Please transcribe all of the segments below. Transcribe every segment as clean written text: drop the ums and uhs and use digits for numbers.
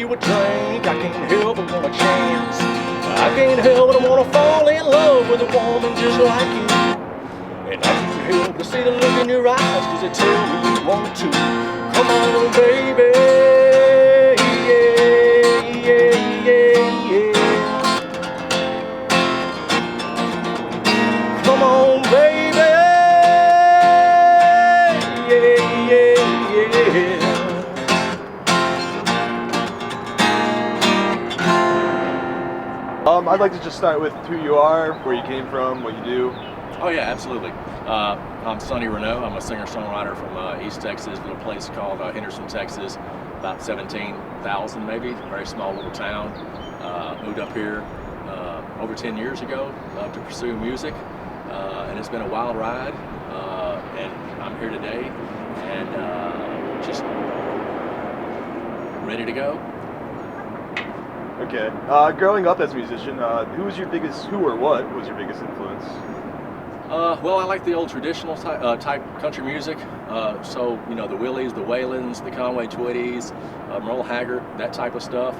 you a drink. I can't help but want a chance. I can't help but wanna fall in love with a woman just like you. And I can't help but see the look in your eyes, cause they tell me you want to. Come on, baby. Yeah, yeah, yeah, yeah. Come on, baby. Yeah, yeah, yeah. I'd like to just start with who you are, where you came from, what you do. Oh yeah, absolutely. I'm Sonny Reneau. I'm a singer-songwriter from East Texas, a little place called Henderson, Texas, about 17,000 maybe, very small little town. Moved up here over 10 years ago to pursue music, and it's been a wild ride, and I'm here today, and just ready to go. Okay. Growing up as a musician, who was your biggest, who or what was your biggest influence? Well, I like the old traditional type country music. So, you know, the Willies, the Whalens, the Conway Twitties, Merle Haggard, that type of stuff.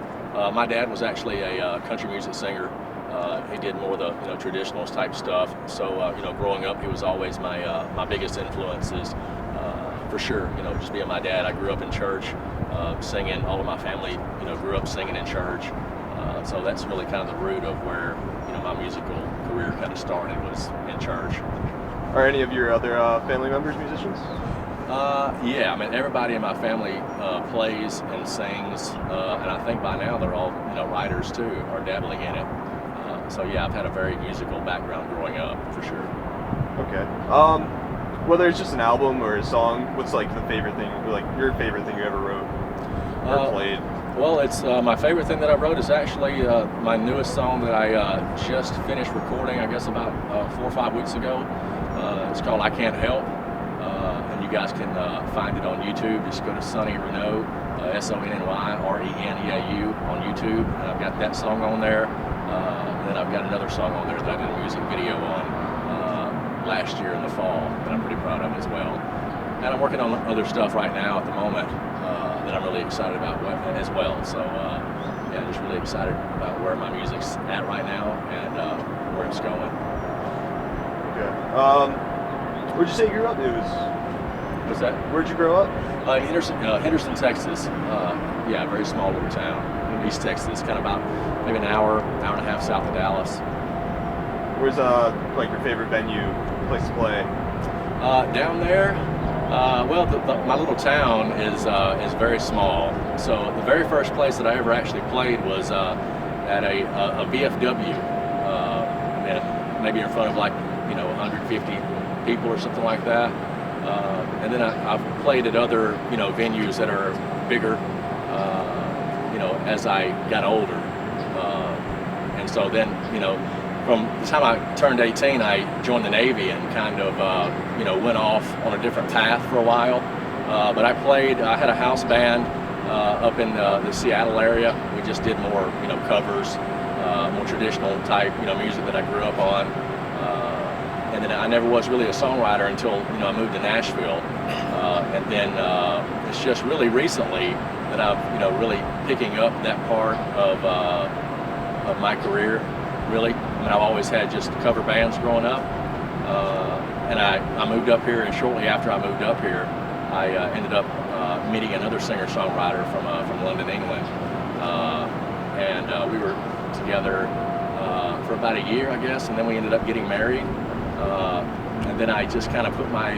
My dad was actually a country music singer. He did more of the, you know, traditional type stuff. So, you know, growing up, he was always my biggest influences, for sure. You know, just being my dad. I grew up in church, singing. All of my family, you know, grew up singing in church. So that's really kind of the root of where, you know, my musical career kind of started, was in church. Are any of your other family members musicians? Yeah, I mean, everybody in my family plays and sings, and I think by now they're all, you know, writers too, or dabbling in it. So yeah, I've had a very musical background growing up, for sure. Okay. Whether it's just an album or a song, what's like the favorite thing, like your favorite thing you ever wrote or played? Well, it's my favorite thing that I wrote is actually my newest song that I just finished recording, I guess about 4 or 5 weeks ago. It's called I Can't Help, and you guys can find it on YouTube. Just go to Sonny Reneau, SonnyReneau on YouTube, and I've got that song on there. And then I've got another song on there that I did a music video on last year in the fall that I'm pretty proud of as well. And I'm working on other stuff right now at the moment that I'm really excited about as well. So yeah, just really excited about where my music's at right now and where it's going. Okay. Where'd you say you grew up? What's that? Where'd you grow up? Henderson, Texas. Yeah, a very small little town, East Texas, kind of about maybe an hour and a half south of Dallas. Where's like your favorite venue, place to play? Down there, well, my little town is very small. So the very first place that I ever actually played was at a VFW, and maybe in front of like, you know, 150 people or something like that. And then I've played at other, you know, venues that are bigger, you know, as I got older. And so then, you know, from the time I turned 18, I joined the Navy and kind of, you know, went off on a different path for a while. But I had a house band up in the Seattle area. We just did more, you know, covers, more traditional type, you know, music that I grew up on. And then I never was really a songwriter until, you know, I moved to Nashville. And then it's just really recently that I've, you know, really picking up that part of my career, really. I mean, I've always had just cover bands growing up. And I moved up here, and shortly after I moved up here, I ended up meeting another singer-songwriter from London, England. And we were together for about a year, I guess, and then we ended up getting married. And then I just kind of put my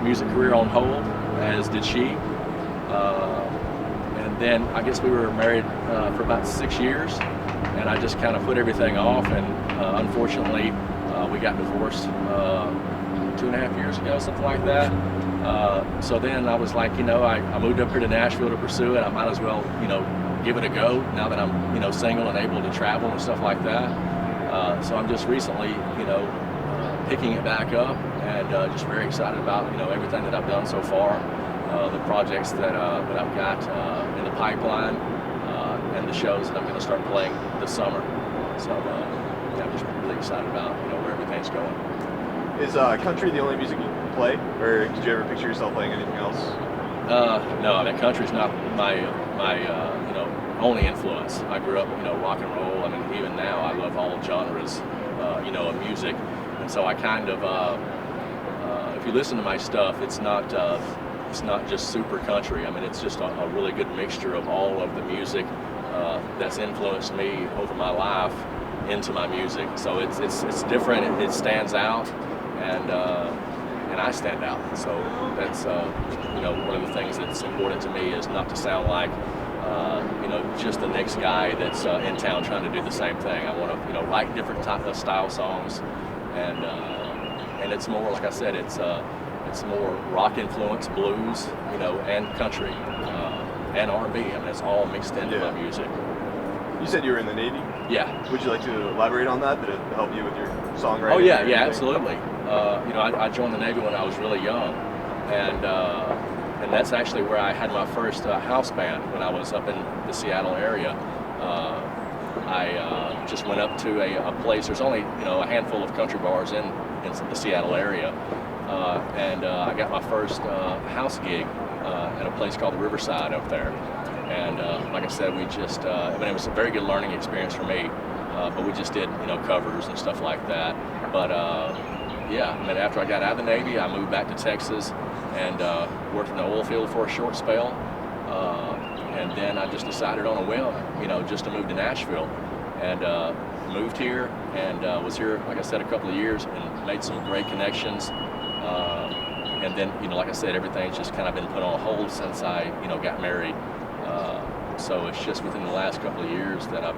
music career on hold, as did she. And then I guess we were married for about 6 years, and I just kind of put everything off, and unfortunately we got divorced 2.5 years ago, something like that. So then I was like, you know, I moved up here to Nashville to pursue it. I might as well, you know, give it a go now that I'm, you know, single and able to travel and stuff like that. So I'm just recently, you know, picking it back up, and just very excited about, you know, everything that I've done so far, the projects that I've got in the pipeline, and the shows that I'm going to start playing this summer. So yeah, I'm just really excited about, you know, where everything's going. Is country the only music you play, or did you ever picture yourself playing anything else? No, I mean country's not my only influence. I grew up rock and roll. I mean even now I love all genres of music, and so I kind of if you listen to my stuff, it's not just super country. I mean it's just a really good mixture of all of the music that's influenced me over my life into my music. So it's different. It stands out, and I stand out. So that's one of the things that's important to me is not to sound like just the next guy that's in town trying to do the same thing. I want to write different type of style songs, and it's more like I said, it's more rock influence, blues, and country, and R&B. I mean it's all mixed into my music. You said you were in the Navy? Yeah. Would you like to elaborate on that? Did it help you with your songwriting? Oh yeah, absolutely. I joined the Navy when I was really young, and that's actually where I had my first house band when I was up in the Seattle area. I just went up to a place. There's only a handful of country bars in the Seattle area, and I got my first house gig at a place called the Riverside up there. And like I said, we just, it was a very good learning experience for me, but we just did, covers and stuff like that. But after I got out of the Navy, I moved back to Texas and worked in the oil field for a short spell. And then I just decided on a whim, just to move to Nashville. And moved here and was here, like I said, a couple of years and made some great connections. And then, like I said, everything's just kind of been put on hold since I, got married. So it's just within the last couple of years that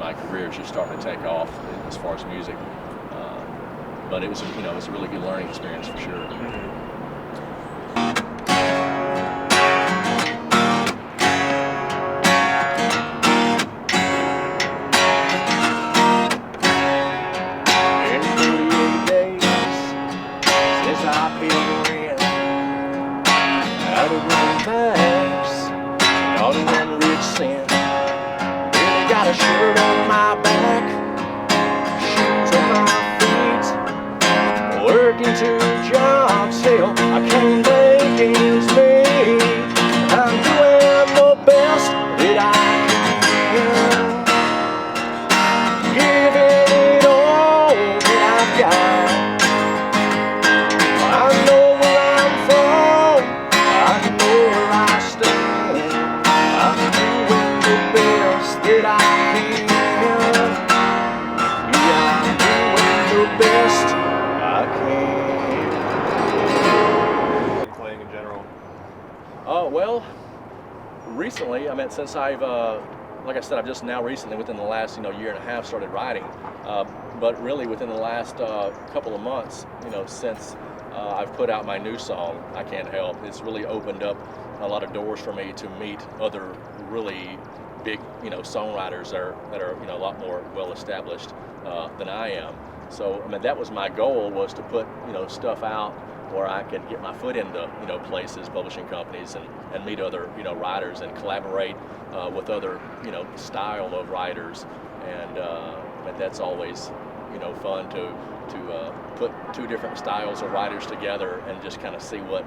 my career is just starting to take off as far as music. But it was, it was a really good learning experience for sure. In 38 days since I've been in, out of room bags, all the one rich sin. Really got a shirt on my back, shoes on my feet, working 2 jobs, hell, I can't make ends meet. I'm doing the best that I can, giving it all that I've got. I know where I'm from, I know where I stand. I'm doing the best that I can. Yeah, I'm doing the best I can. Playing in general. Well, recently, since I've, like I said, I've just now recently, within the last, year and a half, started writing. But really, within the last couple of months, since I've put out my new song, I Can't Help, it's really opened up a lot of doors for me to meet other really big, songwriters that are a lot more well established than I am. So, that was my goal, was to put, stuff out where I could get my foot into, places, publishing companies, and meet other, writers and collaborate with other, style of writers. And that's always, fun to put 2 different styles of writers together and just kind of see what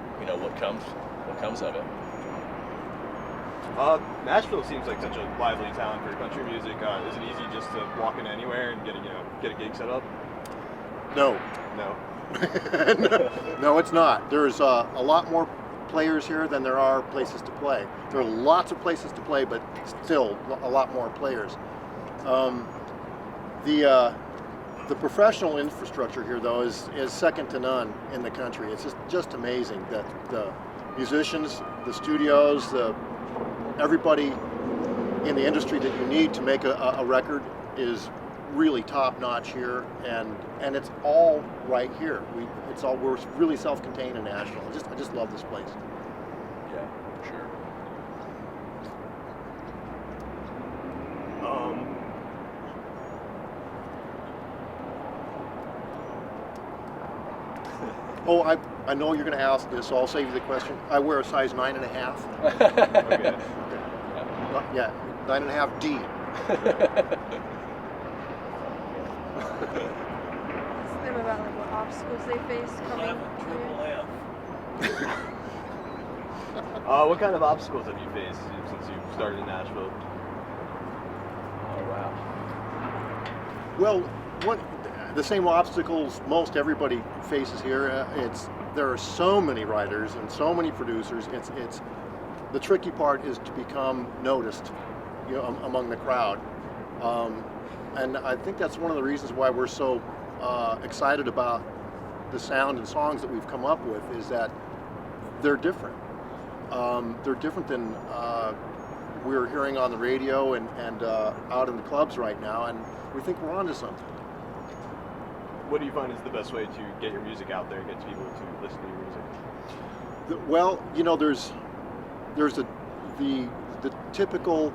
comes of it. Nashville seems like such a lively town for country music. Is it easy just to walk in anywhere and get a gig set up? No. No. No, it's not. There's a lot more players here than there are places to play. There are lots of places to play, but still a lot more players. The professional infrastructure here, though, is second to none in the country. It's just amazing that the musicians, the studios, everybody in the industry that you need to make a record is really top notch here, and it's all right here. We're really self-contained in Nashville. I just love this place. Yeah, sure. Oh, I know you're going to ask this, so I'll save you the question. I wear a size 9.5. Okay. Yeah, 9.5D. Ask them about like what obstacles they face coming. What kind of obstacles have you faced since you started in Nashville? Oh wow. Well, the same obstacles most everybody faces here. There are so many writers and so many producers. It's the tricky part is to become noticed, among the crowd. And I think that's one of the reasons why we're so excited about the sound and songs that we've come up with, is that they're different. They're different than we're hearing on the radio and out in the clubs right now, and we think we're onto something. What do you find is the best way to get your music out there, get people to listen to your music? Well, there's the typical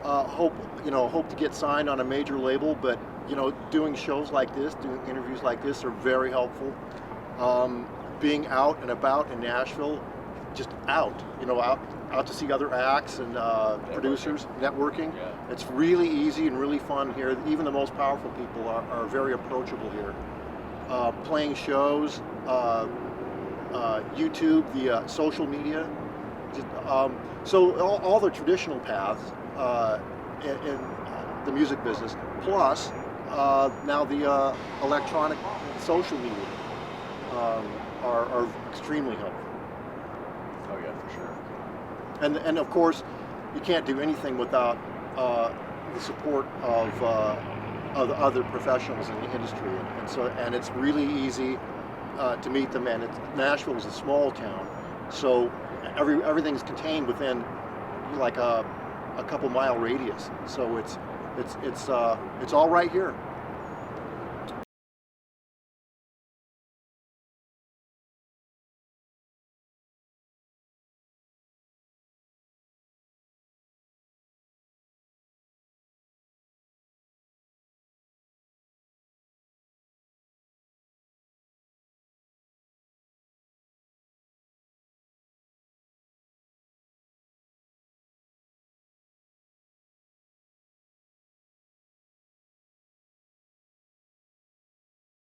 hope to get signed on a major label, but doing shows like this, doing interviews like this are very helpful. Being out and about in Nashville, just out to see other acts and producers, networking. Yeah. It's really easy and really fun here. Even the most powerful people are very approachable here. Playing shows, YouTube, the social media. So all the traditional paths in the music business, plus now the electronic social media are extremely helpful. Oh yeah, for sure. And of course, you can't do anything without the support of the other professionals in the industry, and it's really easy to meet them. And Nashville is a small town, so everything's contained within like a couple mile radius. So it's all right here.